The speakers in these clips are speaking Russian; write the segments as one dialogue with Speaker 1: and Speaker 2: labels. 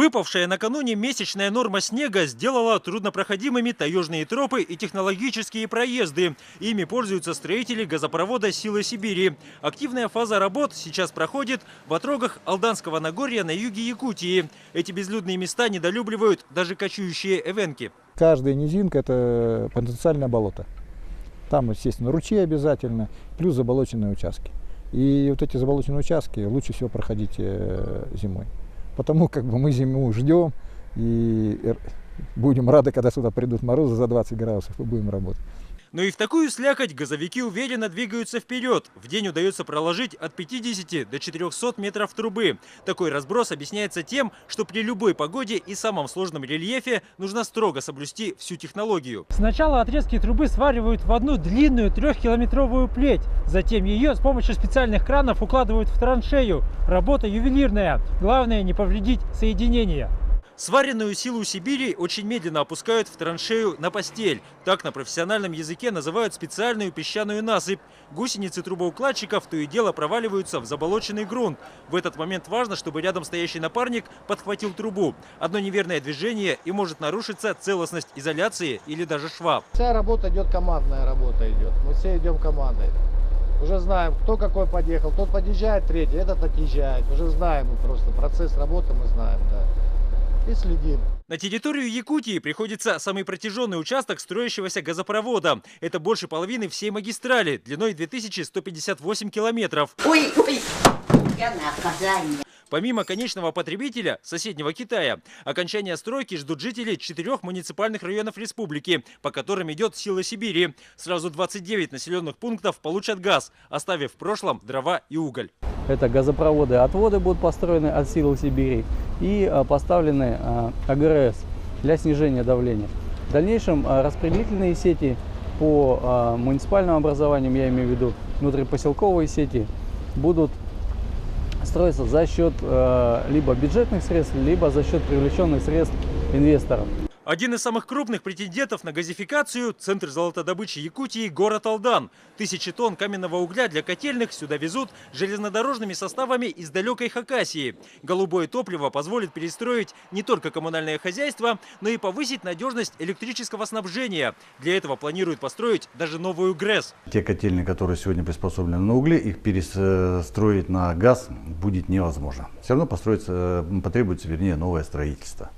Speaker 1: Выпавшая накануне месячная норма снега сделала труднопроходимыми таежные тропы и технологические проезды. Ими пользуются строители газопровода «Силы Сибири». Активная фаза работ сейчас проходит в отрогах Алданского Нагорья на юге Якутии. Эти безлюдные места недолюбливают даже кочующие эвенки.
Speaker 2: Каждая низинка – это потенциальное болото. Там, естественно, ручьи обязательно, плюс заболоченные участки. И вот эти заболоченные участки лучше всего проходить зимой. Потому как бы мы зиму ждем и будем рады, когда сюда придут морозы за 20 градусов, и будем работать.
Speaker 1: Но и в такую слякоть газовики уверенно двигаются вперед. В день удается проложить от 50 до 400 метров трубы. Такой разброс объясняется тем, что при любой погоде и самом сложном рельефе нужно строго соблюсти всю технологию.
Speaker 3: Сначала отрезки трубы сваривают в одну длинную 3-километровую плеть. Затем ее с помощью специальных кранов укладывают в траншею. Работа ювелирная. Главное не повредить соединение.
Speaker 1: Сваренную «Силу Сибири» очень медленно опускают в траншею на постель. Так на профессиональном языке называют специальную песчаную насыпь. Гусеницы трубоукладчиков то и дело проваливаются в заболоченный грунт. В этот момент важно, чтобы рядом стоящий напарник подхватил трубу. Одно неверное движение и может нарушиться целостность изоляции или даже шва.
Speaker 4: Вся работа идет, командная работа идет. Мы все идем командой. Уже знаем, кто какой подъехал. Тот подъезжает, третий, этот отъезжает. Уже знаем мы просто процесс работы, мы знаем, да. И следим.
Speaker 1: На территорию Якутии приходится самый протяженный участок строящегося газопровода. Это больше половины всей магистрали, длиной 2158 километров.
Speaker 5: Ой, я наказание.
Speaker 1: Помимо конечного потребителя, соседнего Китая, окончания стройки ждут жители 4 муниципальных районов республики, по которым идет «Сила Сибири». Сразу 29 населенных пунктов получат газ, оставив в прошлом дрова и уголь.
Speaker 6: Это газопроводы, отводы будут построены от «Силы Сибири» и поставлены АГРС для снижения давления. В дальнейшем распределительные сети по муниципальным образованиям, я имею в виду внутрипоселковые сети, будут строиться за счет либо бюджетных средств, либо за счет привлеченных средств инвесторов.
Speaker 1: Один из самых крупных претендентов на газификацию – центр золотодобычи Якутии, город Алдан. Тысячи тонн каменного угля для котельных сюда везут железнодорожными составами из далекой Хакасии. Голубое топливо позволит перестроить не только коммунальное хозяйство, но и повысить надежность электрического снабжения. Для этого планируют построить даже новую ГРЭС.
Speaker 7: Те котельные, которые сегодня приспособлены на угле, их перестроить на газ будет невозможно. Все равно потребуется, новое строительство.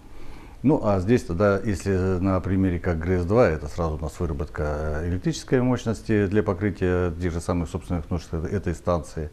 Speaker 7: Ну а здесь тогда, если на примере как ГРЭС-2, это сразу у нас выработка электрической мощности для покрытия тех же самых собственных нужд этой станции.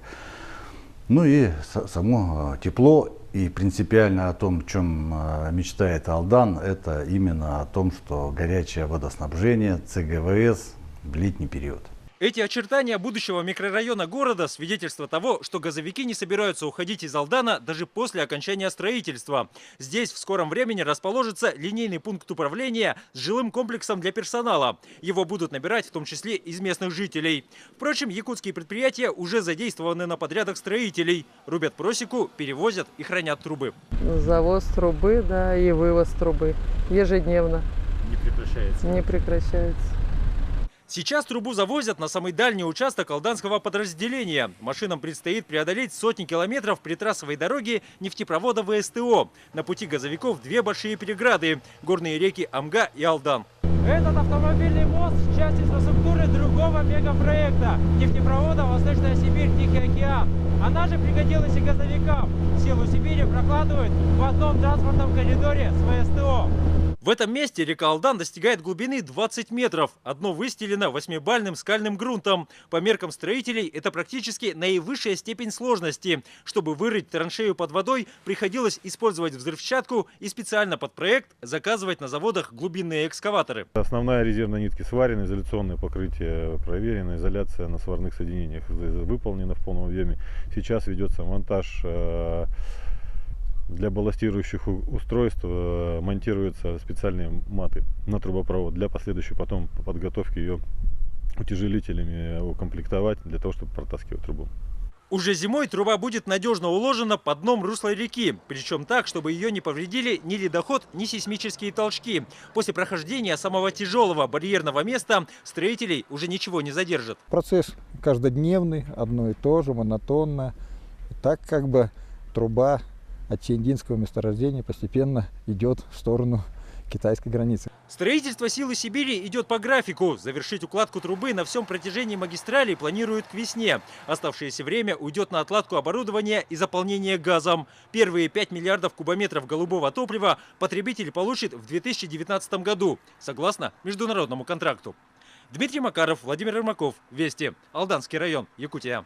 Speaker 7: Ну и само тепло. И принципиально о том, о чем мечтает Алдан, это именно о том, что горячее водоснабжение, ЦГВС в летний период.
Speaker 1: Эти очертания будущего микрорайона города – свидетельство того, что газовики не собираются уходить из Алдана даже после окончания строительства. Здесь в скором времени расположится линейный пункт управления с жилым комплексом для персонала. Его будут набирать в том числе из местных жителей. Впрочем, якутские предприятия уже задействованы на подрядах строителей. Рубят просеку, перевозят и хранят трубы.
Speaker 8: Завоз трубы, да, и вывоз трубы ежедневно.
Speaker 1: Не прекращается?
Speaker 8: Не прекращается.
Speaker 1: Сейчас трубу завозят на самый дальний участок алданского подразделения. Машинам предстоит преодолеть сотни километров при трассовой дороге нефтепровода ВСТО. На пути газовиков 2 большие переграды – горные реки Амга и Алдан.
Speaker 3: Этот автомобильный мост – часть инфраструктуры другого мегапроекта – нефтепровода «Восточная Сибирь, Тихий океан». Она же пригодилась и газовикам. «Силу Сибири» прокладывают в одном транспортном коридоре с ВСТО.
Speaker 1: В этом месте река Алдан достигает глубины 20 метров. Одно выстелено 8-бальным скальным грунтом. По меркам строителей это практически наивысшая степень сложности. Чтобы вырыть траншею под водой, приходилось использовать взрывчатку и специально под проект заказывать на заводах глубинные экскаваторы.
Speaker 9: Основная резервная нитки сварены, изоляционное покрытие проверено, изоляция на сварных соединениях выполнена в полном объеме. Сейчас ведется монтаж для балластирующих устройств, монтируются специальные маты на трубопровод для последующей потом подготовки ее утяжелителями укомплектовать для того, чтобы протаскивать трубу.
Speaker 1: Уже зимой труба будет надежно уложена под дном русла реки. Причем так, чтобы ее не повредили ни ледоход, ни сейсмические толчки. После прохождения самого тяжелого барьерного места строителей уже ничего не задержит.
Speaker 2: Процесс каждодневный, одно и то же, монотонно. Так как бы труба от Чиндинского месторождения постепенно идет в сторону китайской границы.
Speaker 1: Строительство «Силы Сибири» идет по графику. Завершить укладку трубы на всем протяжении магистрали планируют к весне. Оставшееся время уйдет на отладку оборудования и заполнение газом. Первые 5 миллиардов кубометров голубого топлива потребитель получит в 2019 году, согласно международному контракту. Дмитрий Макаров, Владимир Ермаков. Вести. Алданский район, Якутия.